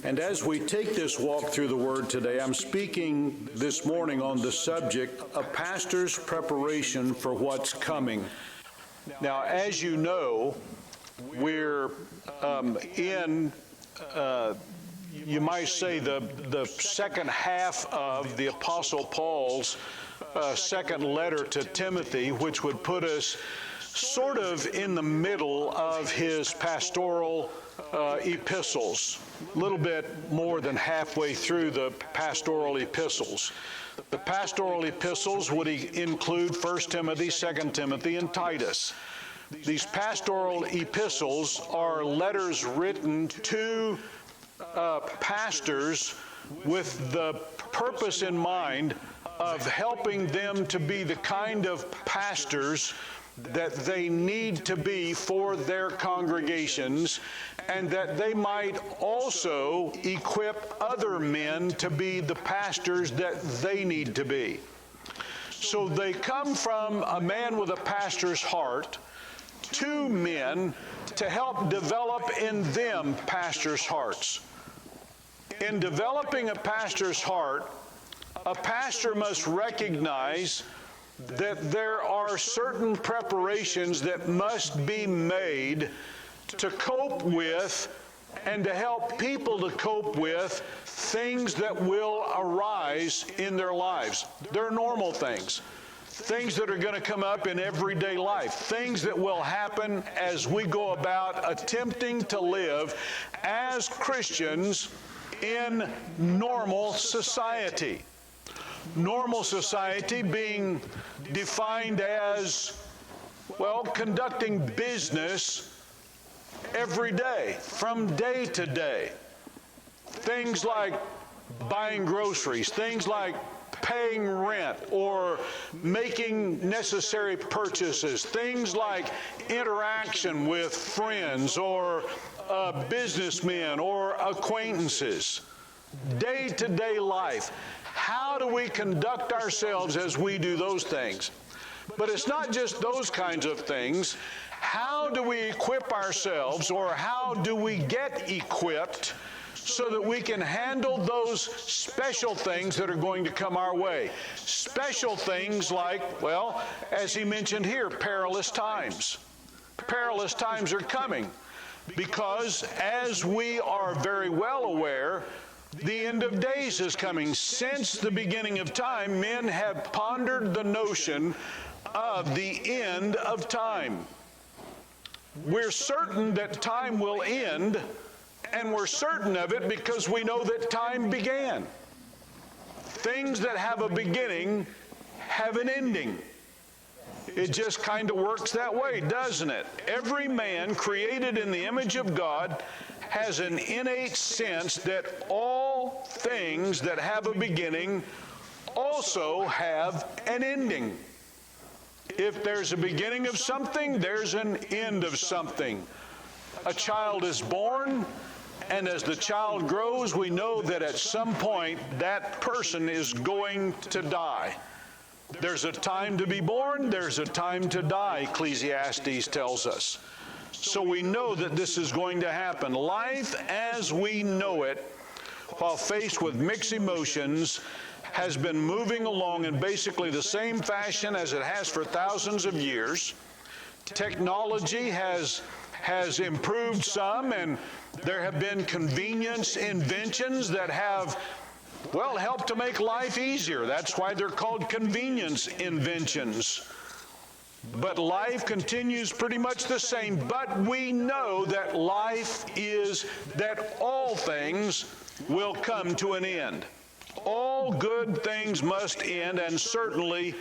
And as we take this walk through the Word today, I'm speaking this morning on the subject of pastor's preparation for what's coming. Now, as you know, we're you might say, the second half of the Apostle Paul's second letter to Timothy, which would put us sort of in the middle of his pastoral epistles, a little bit more than halfway through the pastoral epistles. The pastoral epistles would include 1 Timothy, 2 Timothy, and Titus. These pastoral epistles are letters written to pastors with the purpose in mind of helping them to be the kind of pastors that they need to be for their congregations, and that they might also equip other men to be the pastors that they need to be. So they come from a man with a pastor's heart to men to help develop in them pastors' hearts. In developing a pastor's heart, a pastor must recognize that there are certain preparations that must be made to cope with and to help people to cope with things that will arise in their lives. They're normal things. Things that are going to come up in everyday life. Things that will happen as we go about attempting to live as Christians in normal society. Normal society being defined as, well, conducting business every day, from day to day. Things like buying groceries, things like paying rent or making necessary purchases, things like interaction with friends or businessmen or acquaintances. Day-to-day life. How do we conduct ourselves as we do those things? But it's not just those kinds of things. How do we equip ourselves, or how do we get equipped so that we can handle those special things that are going to come our way? Special things like, well, as he mentioned here, perilous times. Perilous times are coming because, as we are very well aware, the end of days is coming. Since the beginning of time, men have pondered the notion of the end of time. We're certain that time will end, and we're certain of it because we know that time began. Things that have a beginning have an ending. It just kind of works that way, doesn't it? Every man created in the image of God has an innate sense that all things that have a beginning also have an ending. If there's a beginning of something, there's an end of something. A child is born, and as the child grows, we know that at some point that person is going to die. There's a time to be born, there's a time to die, Ecclesiastes tells us. So we know that this is going to happen. Life as we know it, while faced with mixed emotions, has been moving along in basically the same fashion as it has for thousands of years. Technology has improved some, and there have been convenience inventions that have, well, helped to make life easier. That's why they're called convenience inventions. But life continues pretty much the same. But we know that life is that all things will come to an end. All good things must end, and certainly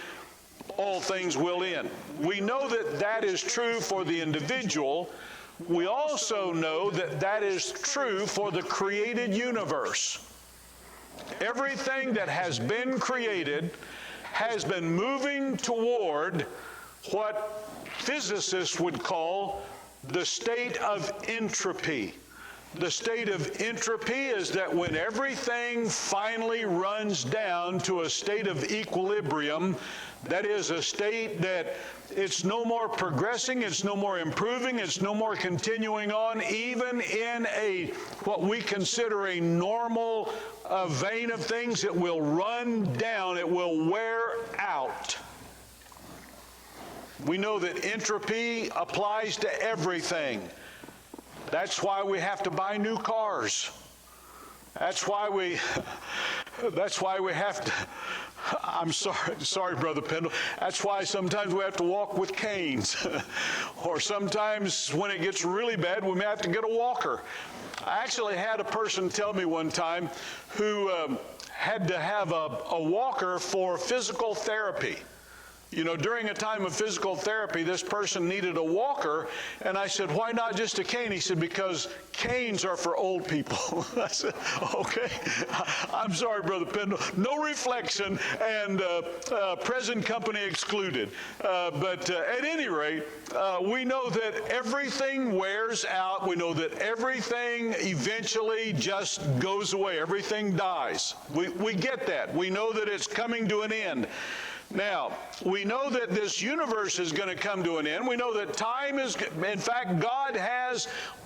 all things will end. We know that that is true for the individual. We also know that that is true for the created universe. Everything that has been created has been moving toward what physicists would call the state of entropy. The state of entropy is that when everything finally runs down to a state of equilibrium, that is a state that it's no more progressing, it's no more improving, it's no more continuing on, even in what we consider a normal vein of things. It will run down, it will wear out. We know that entropy applies to everything. That's why we have to buy new cars. That's why we have to, I'm sorry, Brother Pendle. That's why sometimes we have to walk with canes. Or sometimes when it gets really bad, we may have to get a walker. I actually had a person tell me one time who had to have a walker for physical therapy. You know, during a time of physical therapy, this person needed a walker, and I said, why not just a cane? He said, because canes are for old people. I said, okay, I'm sorry, Brother Pendle. No reflection, and present company excluded. But at any rate, we know that everything wears out. We know that everything eventually just goes away. Everything dies. We get that. We know that it's coming to an end. Now, we know that this universe is going to come to an end. We know that time is, in fact, God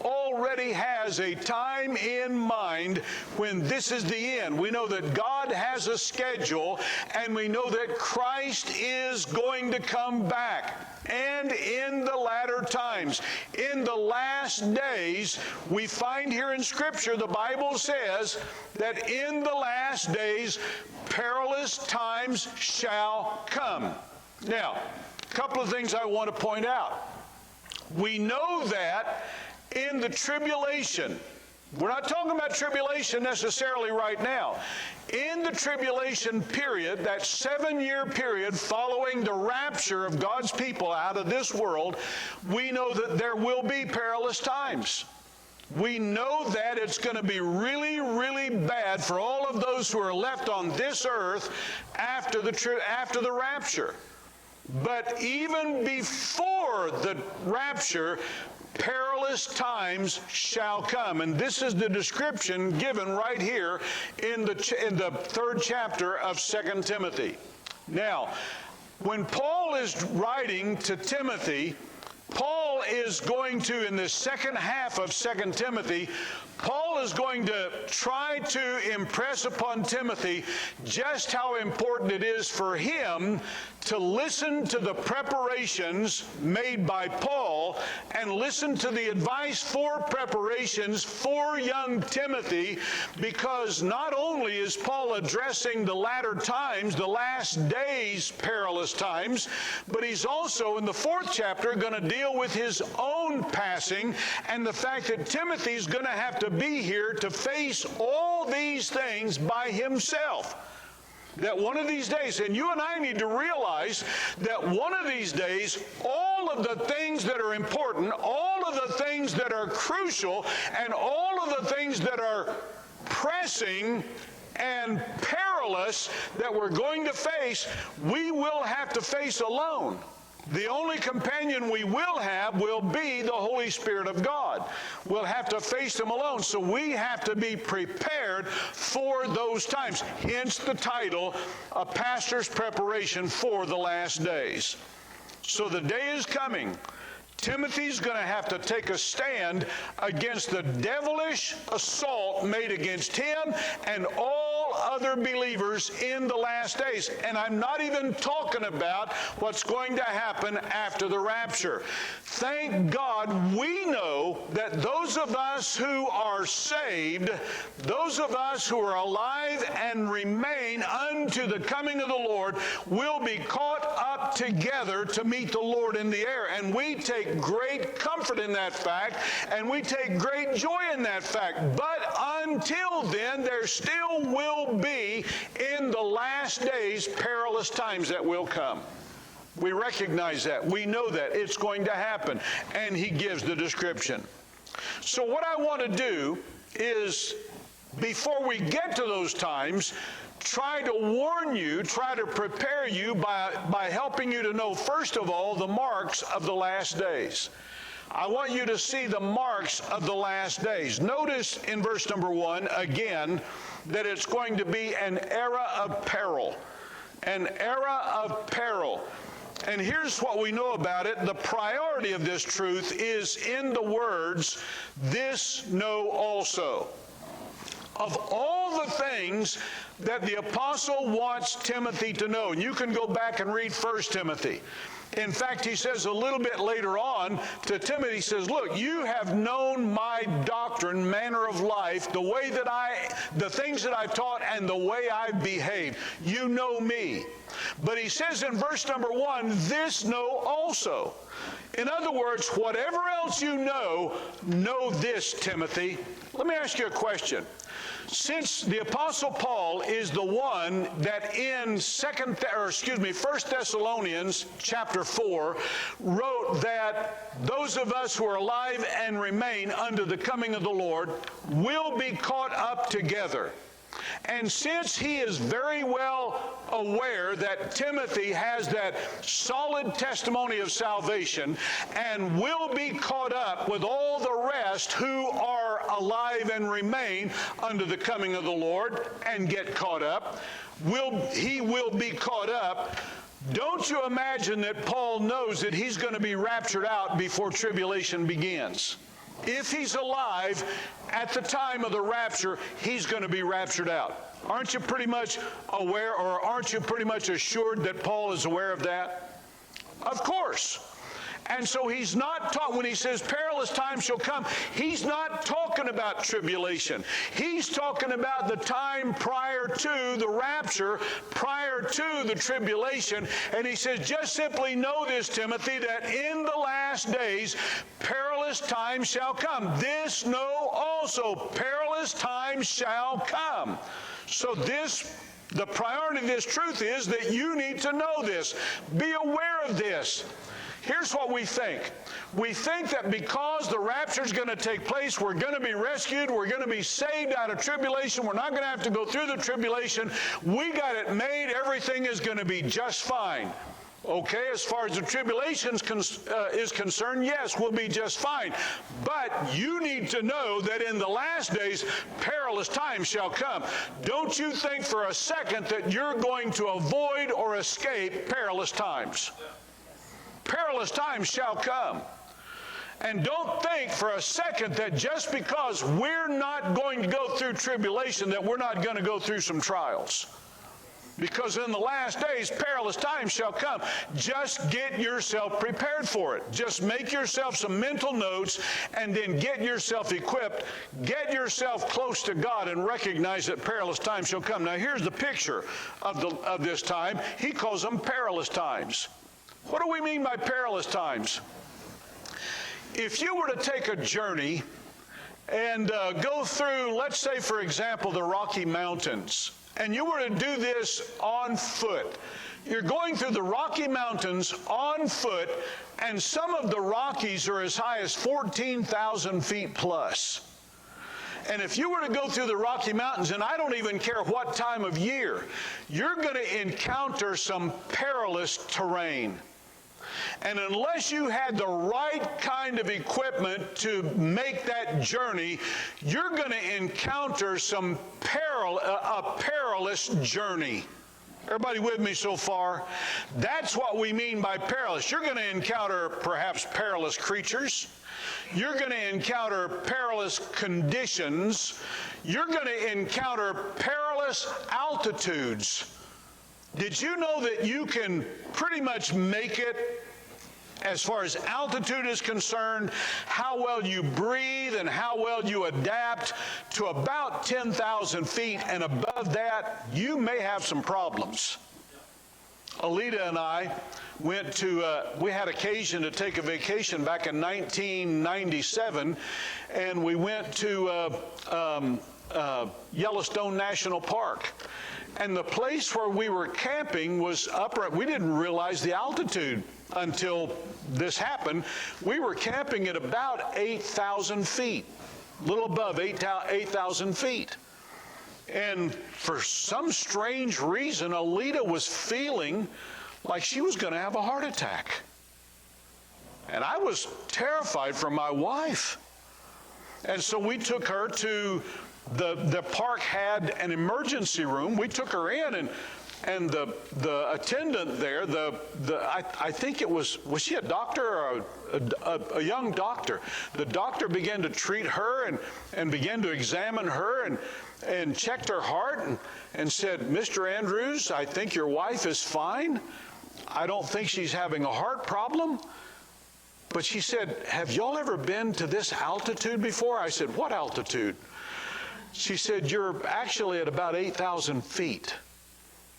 already has a time in mind when this is the end. We know that God has a schedule, and we know that Christ is going to come back. And in the latter times, in the last days, we find here in Scripture, the Bible says that in the last days, perilous times shall come. Now, a couple of things I want to point out. We know that in the tribulation, we're not talking about tribulation necessarily right now. In the tribulation period, that 7-year period following the rapture of God's people out of this world, we know that there will be perilous times. We know that it's going to be really, really bad for all of those who are left on this earth after the rapture. But even before the rapture, perilous times shall come. And this is the description given right here in the 3rd chapter of 2 Timothy. Now, when Paul is writing to Timothy, Paul is going to, in the second half of 2 Timothy, Paul is going to try to impress upon Timothy just how important it is for him to listen to the preparations made by Paul and listen to the advice for preparations for young Timothy, because not only is Paul addressing the latter times, the last days, perilous times, but he's also in the 4th chapter going to deal with his own passing and the fact that Timothy's going to have to be here to face all these things by himself. That one of these days, and you and I need to realize that one of these days, all of the things that are important, all of the things that are crucial, and all of the things that are pressing and perilous that we're going to face, we will have to face alone. The only companion we will have will be the Holy Spirit of God. We'll have to face Him alone. So we have to be prepared for those times. Hence the title, A Pastor's Preparation for the Last Days. So the day is coming. Timothy's going to have to take a stand against the devilish assault made against him and all other believers in the last days. And I'm not even talking about what's going to happen after the rapture. Thank God we know that those of us who are saved, those of us who are alive and remain unto the coming of the Lord, will be caught up together to meet the Lord in the air. And we take great comfort in that fact, and we take great joy in that fact. But until then, there still will be, in the last days, perilous times that will come. We recognize that. We know that. It's going to happen. And he gives the description. So what I want to do is, before we get to those times, try to warn you, try to prepare you by helping you to know, first of all, the marks of the last days. I want you to see the marks of the last days. Notice in verse number 1, again, that it's going to be an era of peril. An era of peril. And here's what we know about it. The priority of this truth is in the words, "This know also." Of all the things that the apostle wants Timothy to know, and you can go back and read 1 Timothy. In fact, he says a little bit later on to Timothy, he says, look, you have known my doctrine, manner of life, the things that I've taught and the way I've behaved. You know me. But he says in verse number 1, this know also. In other words, whatever else you know this, Timothy. Let me ask you a question. Since the Apostle Paul is the one that in 1 Thessalonians chapter 4 wrote that those of us who are alive and remain unto the coming of the Lord will be caught up together. And since he is very well aware that Timothy has that solid testimony of salvation and will be caught up with all the rest who are alive and remain unto the coming of the Lord and get caught up, he will be caught up. Don't you imagine that Paul knows that he's going to be raptured out before tribulation begins? If he's alive at the time of the rapture, he's going to be raptured out. Aren't you pretty much aware, or aren't you pretty much assured that Paul is aware of that? Of course. And so he's not talking, when he says perilous times shall come, he's not talking about tribulation. He's talking about the time prior to the rapture, prior to the tribulation. And he says, just simply know this, Timothy, that in the last days, perilous times shall come. This know also, perilous times shall come. So the priority of this truth is that you need to know this. Be aware of this. Here's what we think. We think that because the rapture is going to take place, we're going to be rescued, we're going to be saved out of tribulation, we're not going to have to go through the tribulation. We got it made, everything is going to be just fine. Okay, as far as the tribulation is concerned, yes, we'll be just fine. But you need to know that in the last days, perilous times shall come. Don't you think for a second that you're going to avoid or escape perilous times. Perilous times shall come. And don't think for a second that just because we're not going to go through tribulation that we're not going to go through some trials. Because in the last days, perilous times shall come. Just get yourself prepared for it. Just make yourself some mental notes and then get yourself equipped. Get yourself close to God and recognize that perilous times shall come. Now here's the picture of this time. He calls them perilous times. What do we mean by perilous times? If you were to take a journey and go through, let's say, for example, the Rocky Mountains, and you were to do this on foot, you're going through the Rocky Mountains on foot, and some of the Rockies are as high as 14,000 feet plus. And if you were to go through the Rocky Mountains, and I don't even care what time of year, you're going to encounter some perilous terrain. And unless you had the right kind of equipment to make that journey, you're going to encounter some a perilous journey. Everybody with me so far? That's what we mean by perilous. You're going to encounter perhaps perilous creatures. You're going to encounter perilous conditions. You're going to encounter perilous altitudes. Did you know that you can pretty much make it, as far as altitude is concerned, how well you breathe and how well you adapt, to about 10,000 feet, and above that, you may have some problems. Alita and I we had occasion to take a vacation back in 1997, and we went to Yellowstone National Park. And the place where we were camping was we didn't realize the altitude until this happened. We were camping at about 8,000 feet, a little above 8,000 feet. And for some strange reason, Alita was feeling like she was going to have a heart attack. And I was terrified for my wife. And so we took her to the park had an emergency room. We took her in, and the attendant there, I think it was she a doctor or a young doctor? The doctor began to treat her and began to examine her and checked her heart and said, "Mr. Andrews, I think your wife is fine. I don't think she's having a heart problem." But she said, "Have y'all ever been to this altitude before?" I said, "What altitude?" She said, "You're actually at about 8,000 feet.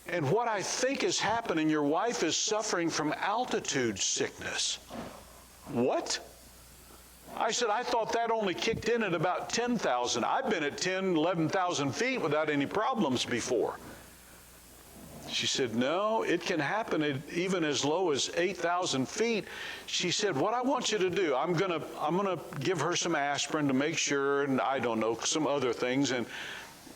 And what I think is happening, your wife is suffering from altitude sickness." What? I said, "I thought that only kicked in at about 10,000. I've been at 10, 11,000 feet without any problems before." She said, "No, it can happen at even as low as 8,000 feet. She said, "What I want you to do, I'm gonna give her some aspirin to make sure, and I don't know, some other things.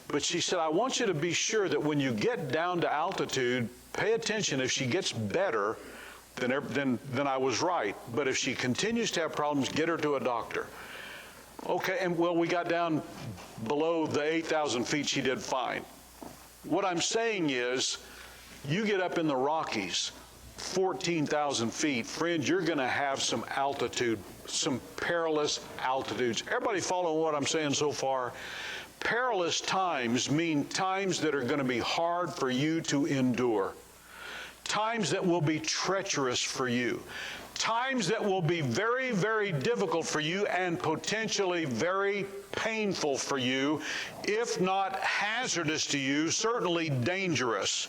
But she said, "I want you to be sure that when you get down to altitude, pay attention. If she gets better, then I was right. But if she continues to have problems, get her to a doctor." Okay, and well, we got down below the 8,000 feet. She did fine. What I'm saying is, you get up in the Rockies, 14,000 feet, friend, you're going to have some altitude, some perilous altitudes. Everybody following what I'm saying so far? Perilous times mean times that are going to be hard for you to endure. Times that will be treacherous for you. Times that will be very, very difficult for you and potentially very painful for you, if not hazardous to you, certainly dangerous.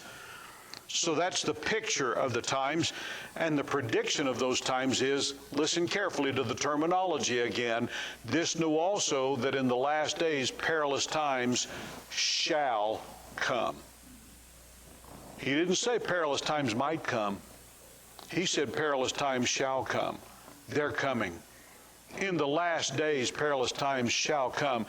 So that's the picture of the times, and the prediction of those times is, listen carefully to the terminology again, "This know also that in the last days perilous times shall come." He didn't say perilous times might come. He said perilous times shall come. They're coming. In the last days, perilous times shall come.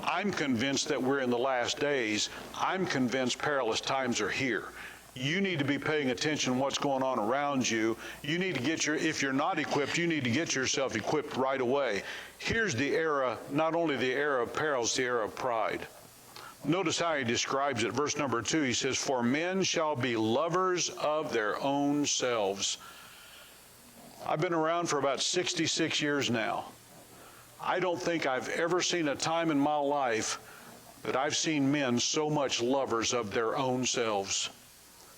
I'm convinced that we're in the last days. I'm convinced perilous times are here. You need to be paying attention to what's going on around you. You need to get if you're not equipped, you need to get yourself equipped right away. Here's the era, not only the era of perils, the era of pride. Notice how he describes it. Verse number 2, he says, "For men shall be lovers of their own selves." I've been around for about 66 years now. I don't think I've ever seen a time in my life that I've seen men so much lovers of their own selves.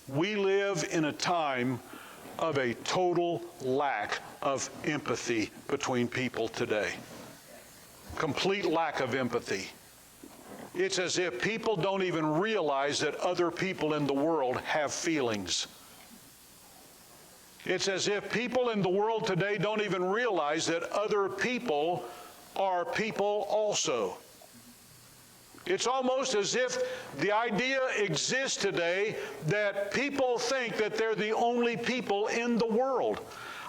We live in a time of a total lack of empathy between people today. Complete lack of empathy. It's as if people don't even realize that other people in the world have feelings. It's as if people in the world today don't even realize that other people are people also. It's almost as if the idea exists today that people think that they're the only people in the world.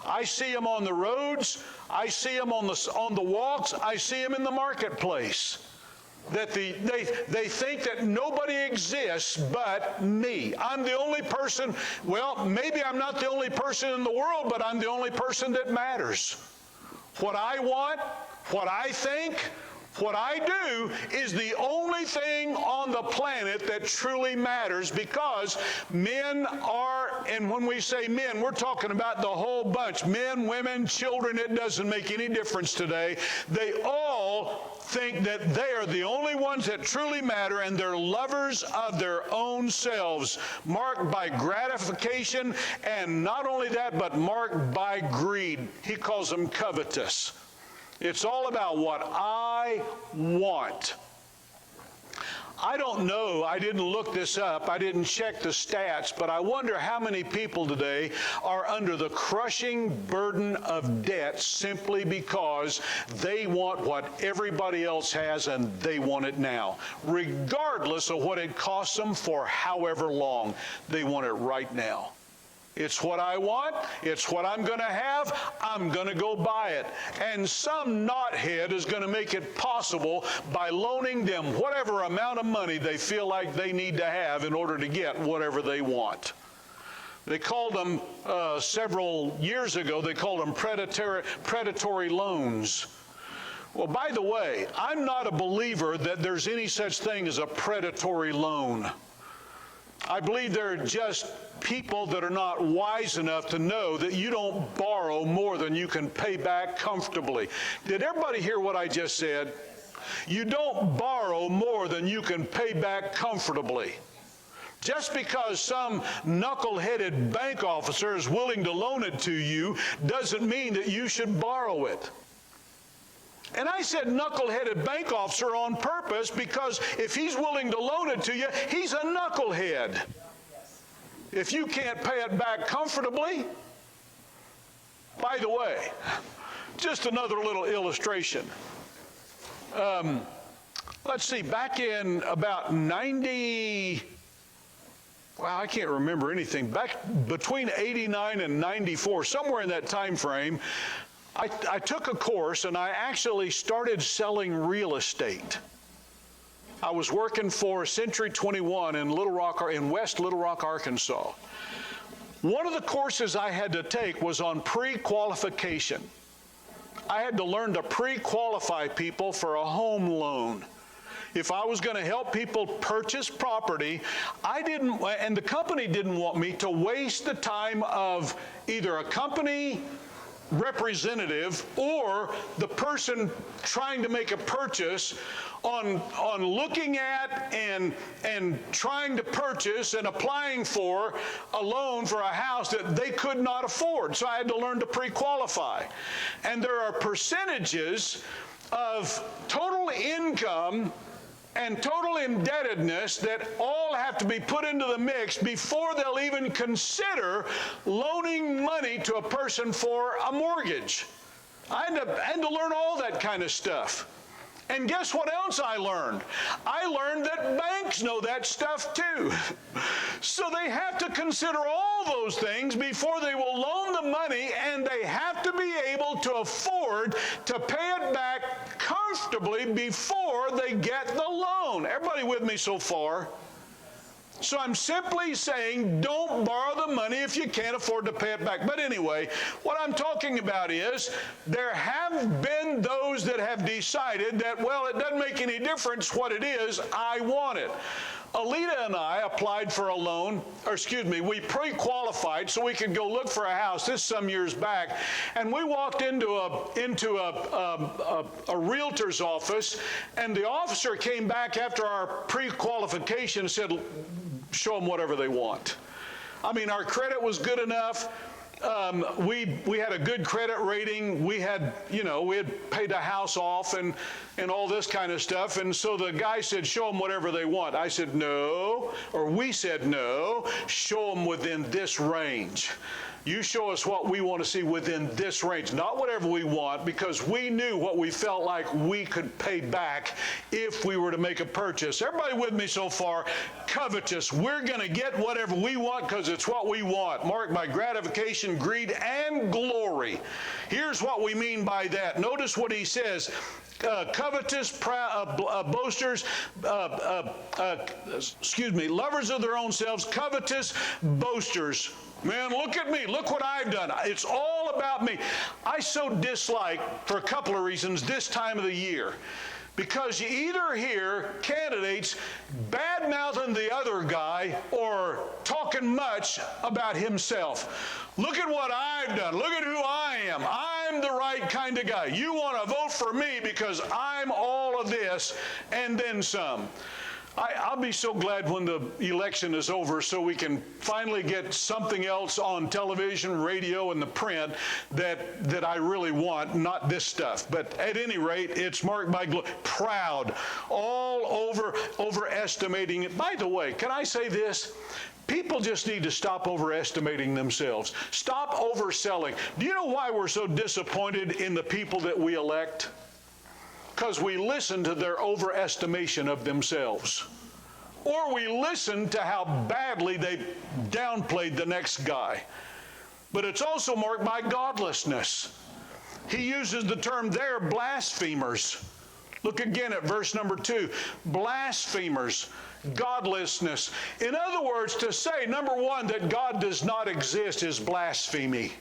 I see them on the roads. I see them on the walks. I see them in the marketplace. That they think that nobody exists but me. I'm the only person. Well, maybe I'm not the only person in the world, but I'm the only person that matters. What I want, what I think, what I do is the only thing on the planet that truly matters, because men are, and when we say men, we're talking about the whole bunch. Men, women, children, it doesn't make any difference today. They all think that they are the only ones that truly matter, and they're lovers of their own selves, marked by gratification, and not only that, but marked by greed. He calls them covetous. It's all about what I want. I don't know, I didn't look this up, I didn't check the stats, but I wonder how many people today are under the crushing burden of debt simply because they want what everybody else has and they want it now. Regardless of what it costs them for however long, they want it right now. It's what I want. It's what I'm going to have. I'm going to go buy it. And some knothead is going to make it possible by loaning them whatever amount of money they feel like they need to have in order to get whatever they want. They called them, several years ago, they called them predatory loans. Well, by the way, I'm not a believer that there's any such thing as a predatory loan. I believe they're just people that are not wise enough to know that you don't borrow more than you can pay back comfortably. Did everybody hear what I just said? You don't borrow more than you can pay back comfortably. Just because some knuckle-headed bank officer is willing to loan it to you doesn't mean that you should borrow it. And I said knuckle-headed bank officer on purpose because if he's willing to loan it to you, he's a knucklehead. If you can't pay it back comfortably, by the way, just another little illustration. Let's see, back in about 90, well, I can't remember anything. Back between 89 and 94, somewhere in that time frame, I took a course and I actually started selling real estate. I was working for Century 21 in West Little Rock, Arkansas. One of the courses I had to take was on pre-qualification. I had to learn to pre-qualify people for a home loan. If I was going to help people purchase property, and the company didn't want me to waste the time of either a company representative or the person trying to make a purchase on looking at and trying to purchase and applying for a loan for a house that they could not afford. So I had to learn to pre-qualify. And there are percentages of total income and total indebtedness that all have to be put into the mix before they'll even consider loaning money to a person for a mortgage. I had to learn all that kind of stuff. And guess what else I learned? I learned that banks know that stuff too. So they have to consider all those things before they will loan the money, and they have to be able to afford to pay it back comfortably before they get the loan. Everybody with me so far? So I'm simply saying don't borrow the money if you can't afford to pay it back. But anyway, what I'm talking about is there have been those that have decided that, well, it doesn't make any difference what it is, I want it. Alita and I applied for a loan, we pre-qualified so we could go look for a house. This some years back, and we walked into a realtor's office, and the officer came back after our pre-qualification and said, show them whatever they want. I mean, our credit was good enough. We had a good credit rating. We had paid the house off and all this kind of stuff. And so the guy said, show them whatever they want. I said, no, or we said, no, show them within this range. You show us what we want to see within this range, not whatever we want, because we knew what we felt like we could pay back if we were to make a purchase. Everybody with me so far? Covetous. We're going to get whatever we want because it's what we want, marked by gratification, greed, and glory. Here's what we mean by that. Notice what he says. Covetous, boasters, lovers of their own selves, covetous, boasters. Man, look at me. Look what I've done. It's all about me. I so dislike, for a couple of reasons, this time of the year. Because you either hear candidates bad-mouthing the other guy or talking much about himself. Look at what I've done. Look at who I am. I'm the right kind of guy. You want to vote for me because I'm all of this and then some. I'll be so glad when the election is over so we can finally get something else on television, radio, and the print that I really want, not this stuff. But at any rate, it's marked by proud, all overestimating it. By the way, can I say this? People just need to stop overestimating themselves. Stop overselling. Do you know why we're so disappointed in the people that we elect? Because we listen to their overestimation of themselves. Or we listen to how badly they downplayed the next guy. But it's also marked by godlessness. He uses the term, they're blasphemers. Look again at verse number 2. Blasphemers, godlessness. In other words, to say, number one, that God does not exist is blasphemy.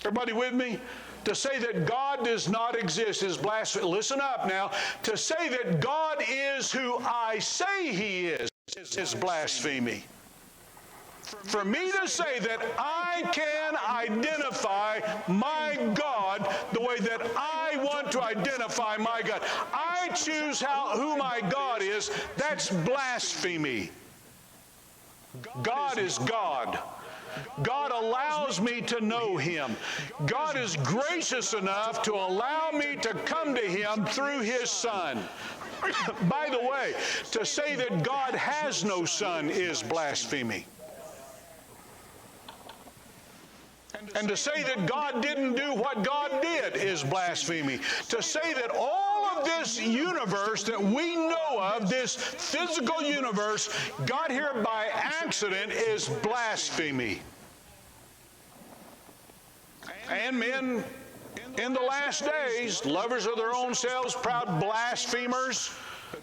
Everybody with me? To say that God does not exist is blasphemy. Listen up now. To say that God is who I say He is blasphemy. For me to say that I can identify my God the way that I want to identify my God, I choose who my God is, that's blasphemy. God is God. God allows me to know Him. God is gracious enough to allow me to come to Him through His Son. By the way, to say that God has no Son is blasphemy. And to say that God didn't do what God did is blasphemy. To say that all of this universe that we know of, this physical universe, got here by accident is blasphemy. And men in the last days, lovers of their own selves, proud blasphemers,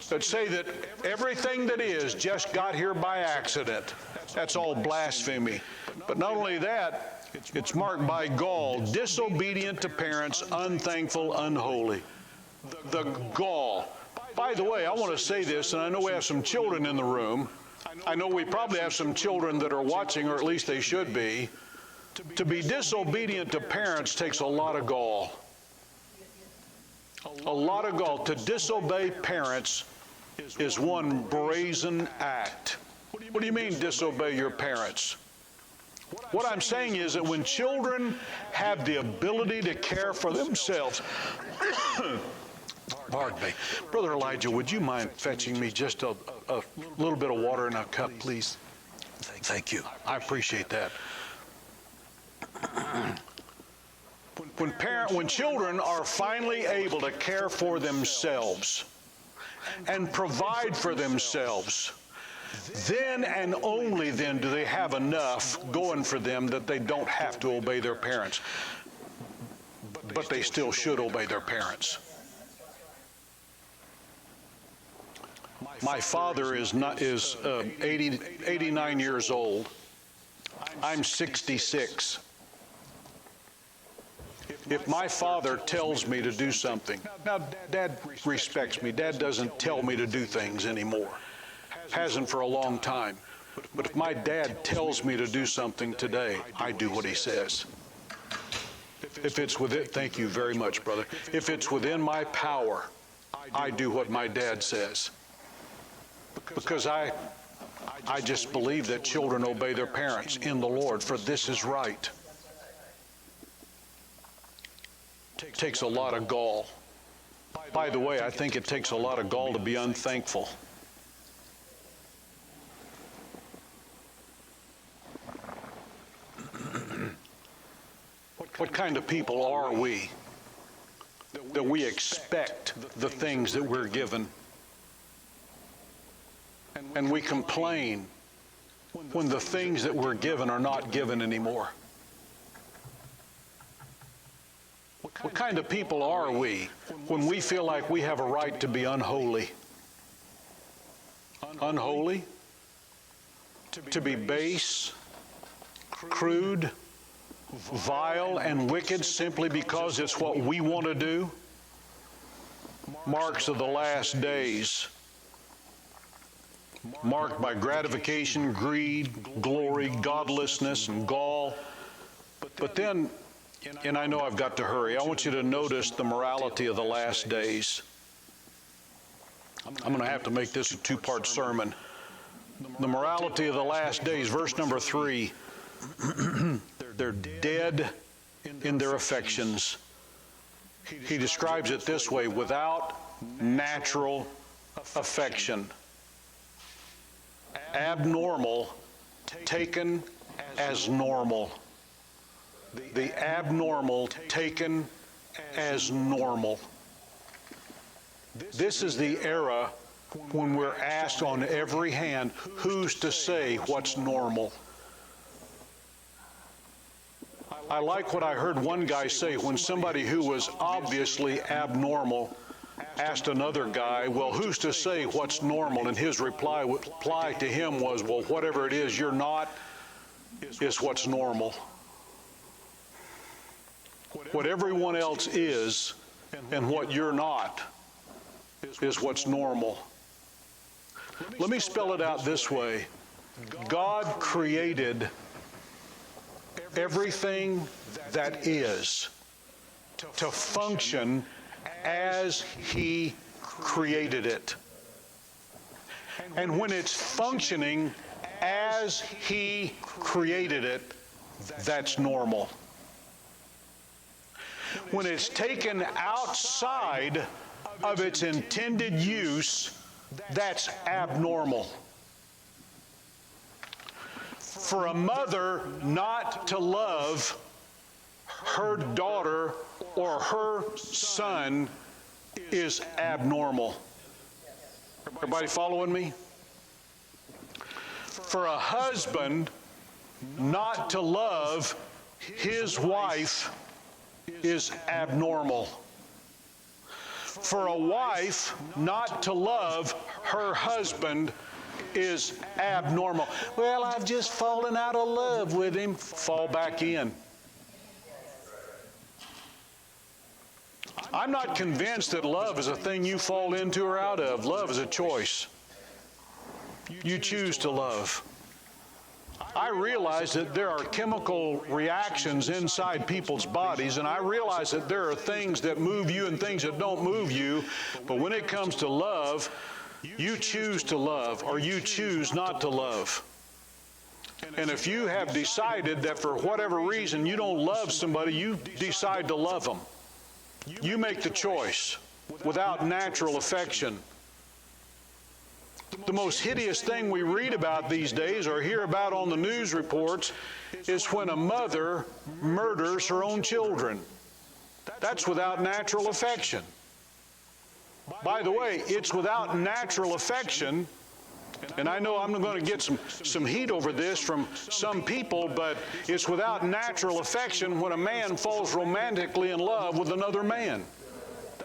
that say that everything that is just got here by accident. That's all blasphemy. But not only that, it's marked by gall, disobedient to parents, unthankful, unholy. The gall. By the way, I want to say this, and I know we have some children in the room. I know we probably have some children that are watching, or at least they should be. To be disobedient to parents takes a lot of gall. A lot of gall. To disobey parents is one brazen act. What do you mean, disobey your parents? What I'm saying is that when children have the ability to care for themselves, pardon me, Brother Elijah, would you mind fetching me just a little bit of water in a cup, please? Thank you. I appreciate that. When children are finally able to care for themselves and provide for themselves, then and only then do they have enough going for them that they don't have to obey their parents. But they still should obey their parents. My father is 89 years old. I'm 66. If my father tells me to do something, now Dad respects me. Dad doesn't tell me to do things anymore. Hasn't for a long time. But if my dad tells me to do something today, I do what he says. If it's within, thank you very much, brother. If it's within my power, I do what my dad says. Because I just believe that children obey their parents in the Lord, for this is right. It takes a lot of gall. By the way, I think it takes a lot of gall to be unthankful. What kind of people are we that we expect the things that we're given? And we complain when the things that we're given are not given anymore. What kind of people are we when we feel like we have a right to be unholy? Unholy? To be base, crude, vile, and wicked simply because it's what we want to do? Marks of the last days, marked by gratification, greed, glory, godlessness, and gall. But then, and I know I've got to hurry, I want you to notice the morality of the last days. I'm going to have to make this a two-part sermon. The morality of the last days, verse number 3. They're dead in their affections. He describes it this way: without natural affection. Abnormal taken as normal. The abnormal taken as normal. This is the era when we're asked on every hand, who's to say what's normal? I like what I heard one guy say when somebody who was obviously abnormal asked another guy, well, who's to say what's normal? And his reply to him was, well, whatever it is you're not is what's normal. What everyone else is and what you're not is what's normal. Let me spell it out this way. God created everything that is to function as He created it. And when it's functioning as He created it, that's normal. When it's taken outside of its intended use, that's abnormal. For a mother not to love her daughter or her son is abnormal. Everybody following me? For a husband not to love his wife is abnormal. For a wife not to love her husband is abnormal. Well, I've just fallen out of love with him. Fall back in. I'm not convinced that love is a thing you fall into or out of. Love is a choice. You choose to love. I realize that there are chemical reactions inside people's bodies, and I realize that there are things that move you and things that don't move you, but when it comes to love, you choose to love or you choose not to love. And if you have decided that for whatever reason you don't love somebody, you decide to love them. You make the choice without natural affection. The most hideous thing we read about these days or hear about on the news reports is when a mother murders her own children. That's without natural affection. By the way, it's without natural affection, and I know I'm going to get some heat over this from some people, but it's without natural affection when a man falls romantically in love with another man.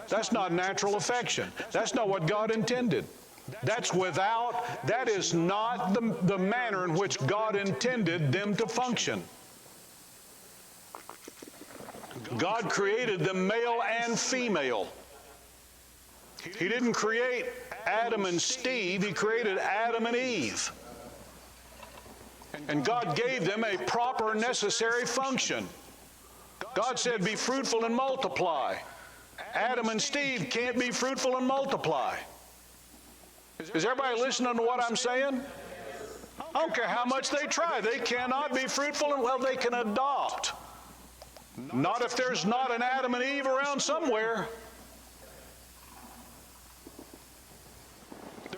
That's not natural affection. That's not what God intended. That is not the manner in which God intended them to function. God created them male and female. He didn't create Adam and Steve, He created Adam and Eve. And God gave them a proper necessary function. God said, be fruitful and multiply. Adam and Steve can't be fruitful and multiply. Is everybody listening to what I'm saying? I don't care how much they try. They cannot be fruitful, and well, they can adopt. Not if there's not an Adam and Eve around somewhere.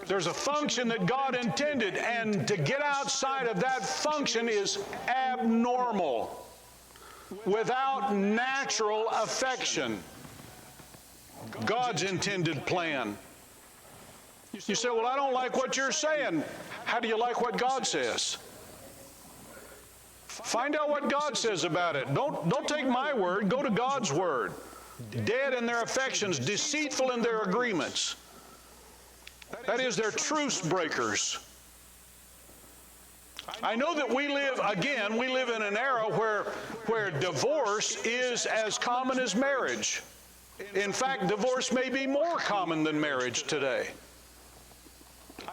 There's a function that God intended, and to get outside of that function is abnormal, without natural affection. God's intended plan. You say, well, I don't like what you're saying. How do you like what God says? Find out what God says about it. Don't take my word. Go to God's word. Dead in their affections, deceitful in their agreements. That is, they're truce breakers. I know that we live in an era where divorce is as common as marriage. In fact, divorce may be more common than marriage today.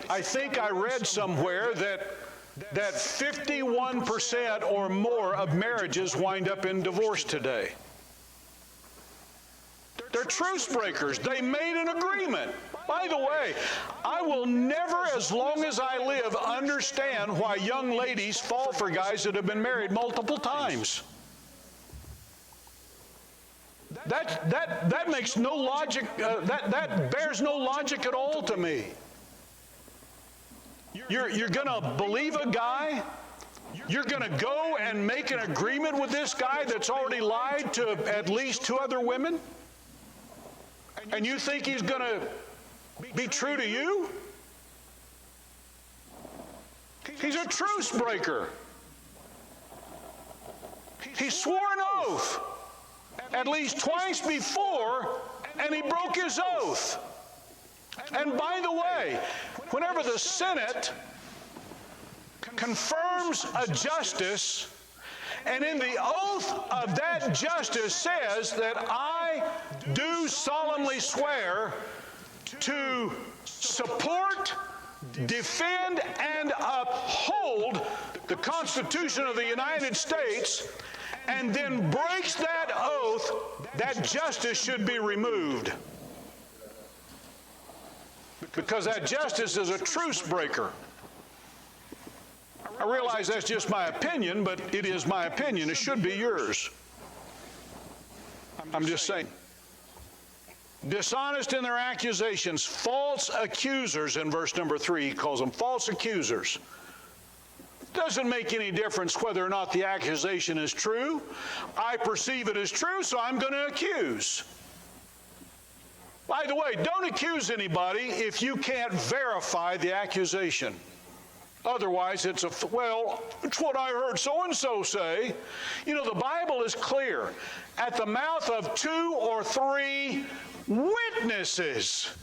I think I read somewhere that 51% or more of marriages wind up in divorce today. They're truce breakers. They made an agreement. By the way, I will never, as long as I live, understand why young ladies fall for guys that have been married multiple times. That makes no logic. That bears no logic at all to me. You're going to believe a guy? You're going to go and make an agreement with this guy that's already lied to at least 2 other women? And you think he's going to be true to you? He's a truce breaker. He swore an oath at least twice before, and he broke his oath. And by the way, whenever the Senate confirms a justice, and in the oath of that justice says that I do solemnly swear to support, defend, and uphold the Constitution of the United States, and then breaks that oath, that justice should be removed. Because that justice is a truce breaker. I realize that's just my opinion, but it is my opinion. It should be yours. I'm just saying. Dishonest in their accusations, false accusers in verse number 3, he calls them false accusers. Doesn't make any difference whether or not the accusation is true. I perceive it as true, so I'm going to accuse. By the way, don't accuse anybody if you can't verify the accusation. Otherwise, it's it's what I heard so-and-so say. You know, the Bible is clear. At the mouth of 2 or 3 witnesses,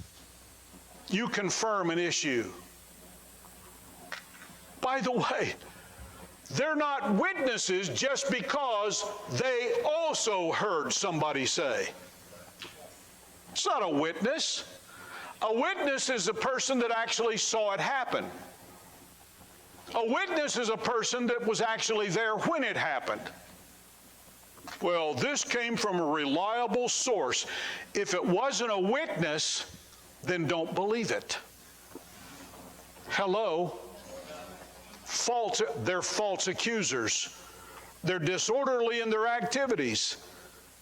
you confirm an issue. By the way, they're not witnesses just because they also heard somebody say. It's not a witness. A witness is a person that actually saw it happen. A witness is a person that was actually there when it happened. Well, this came from a reliable source. If it wasn't a witness, then don't believe it. Hello? They're false accusers. They're disorderly in their activities.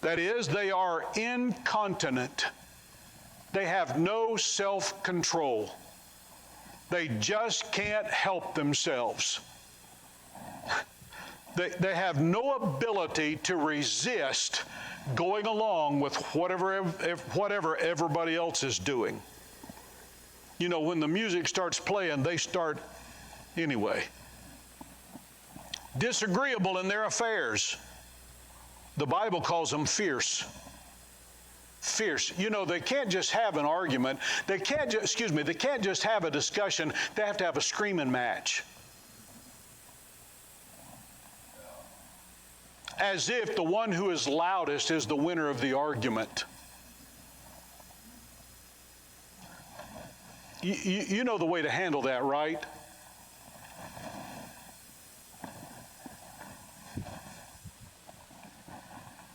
That is, they are incontinent. They have no self-control. They just can't help themselves. They have no ability to resist going along with whatever everybody else is doing. You know, when the music starts playing, they start anyway. Disagreeable in their affairs. The Bible calls them fierce. Fierce. You know, they can't just have an argument. They can't just have a discussion. They have to have a screaming match. As if the one who is loudest is the winner of the argument. You know the way to handle that, right?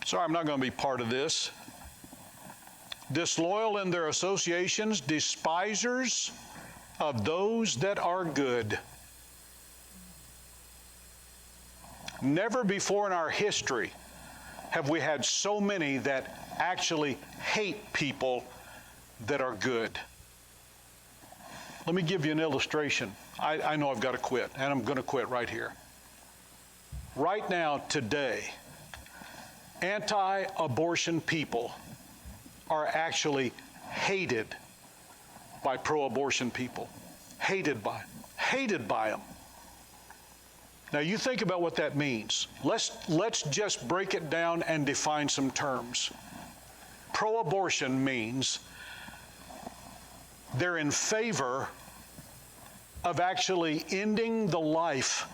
Sorry, I'm not going to be part of this. Disloyal in their associations, despisers of those that are good. Never before in our history have we had so many that actually hate people that are good. Let me give you an illustration. I know I've got to quit, and I'm going to quit right here. Right now, today, anti-abortion people are actually hated by pro-abortion people. Hated by them. Now you think about what that means. Let's just break it down and define some terms. Pro-abortion means they're in favor of actually ending the life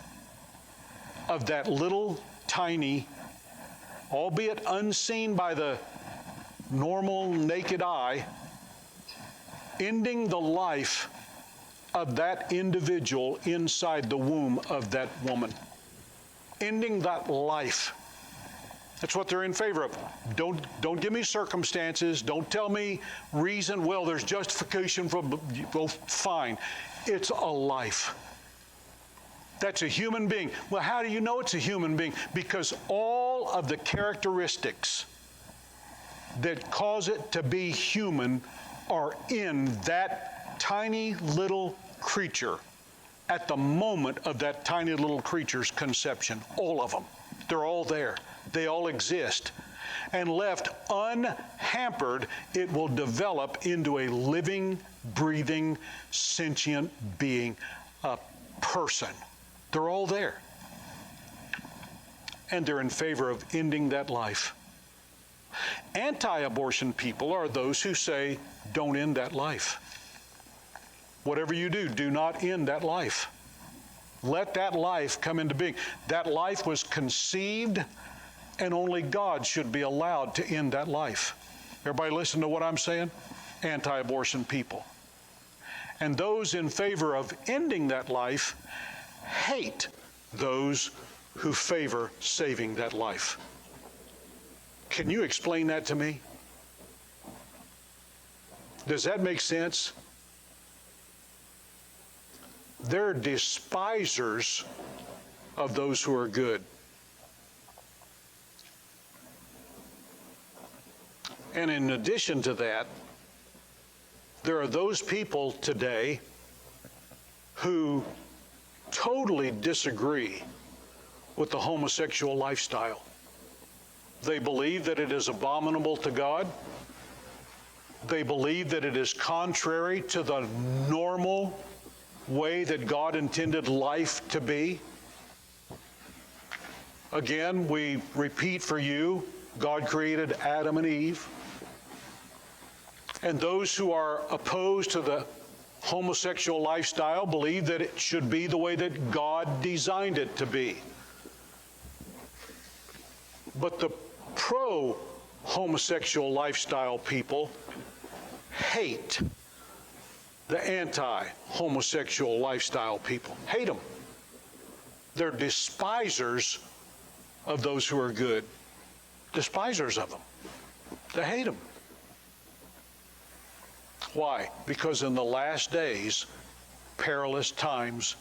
of that little tiny, albeit unseen by the normal naked eye, ending the life of that individual inside the womb of that woman. Ending that life. That's what they're in favor of. Don't give me circumstances. Don't tell me reason. Well, there's justification for, well, fine. It's a life. That's a human being. Well, how do you know it's a human being? Because all of the characteristics that cause it to be human are in that tiny little creature at the moment of that tiny little creature's conception. All of them. They're all there. They all exist. And left unhampered, it will develop into a living, breathing, sentient being, a person. They're all there. And they're in favor of ending that life. Anti-abortion people are those who say, don't end that life. Whatever you do, do not end that life. Let that life come into being. That life was conceived, and only God should be allowed to end that life. Everybody listen to what I'm saying? Anti-abortion people. And those in favor of ending that life hate those who favor saving that life. Can you explain that to me? Does that make sense? They're despisers of those who are good. And in addition to that, there are those people today who totally disagree with the homosexual lifestyle. They believe that it is abominable to God. They believe that it is contrary to the normal way that God intended life to be. Again, we repeat for you, God created Adam and Eve. And those who are opposed to the homosexual lifestyle believe that it should be the way that God designed it to be. But the pro-homosexual lifestyle people hate the anti-homosexual lifestyle people. Hate them. They're despisers of those who are good. Despisers of them. They hate them. Why? Because in the last days, perilous times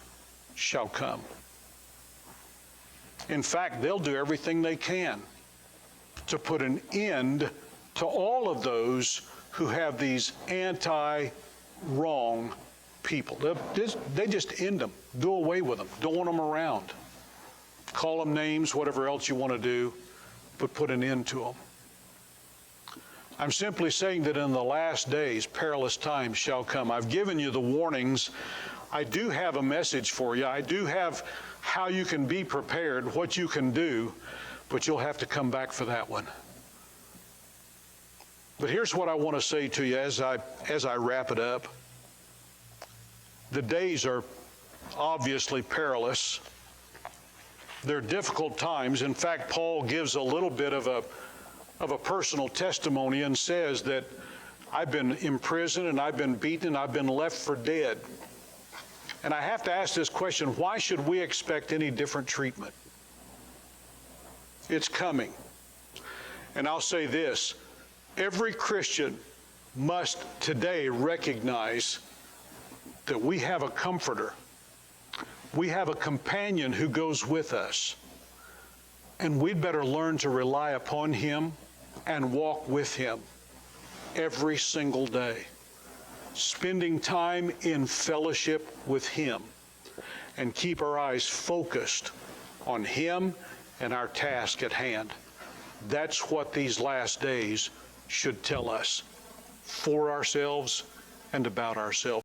shall come. In fact, they'll do everything they can to put an end to all of those who have these anti-wrong people. They just end them, do away with them, don't want them around. Call them names, whatever else you want to do, but put an end to them. I'm simply saying that in the last days, perilous times shall come. I've given you the warnings. I do have a message for you. I do have how you can be prepared, what you can do, but you'll have to come back for that one. But here's what I want to say to you as I wrap it up. The days are obviously perilous. They're difficult times. In fact, Paul gives a little bit of a personal testimony and says that I've been imprisoned and I've been beaten and I've been left for dead. And I have to ask this question, why should we expect any different treatment? It's coming. And I'll say this, every Christian must today recognize that we have a comforter. We have a companion who goes with us. And we'd better learn to rely upon him and walk with him every single day, spending time in fellowship with him, and keep our eyes focused on him and our task at hand. That's what these last days should tell us for ourselves and about ourselves.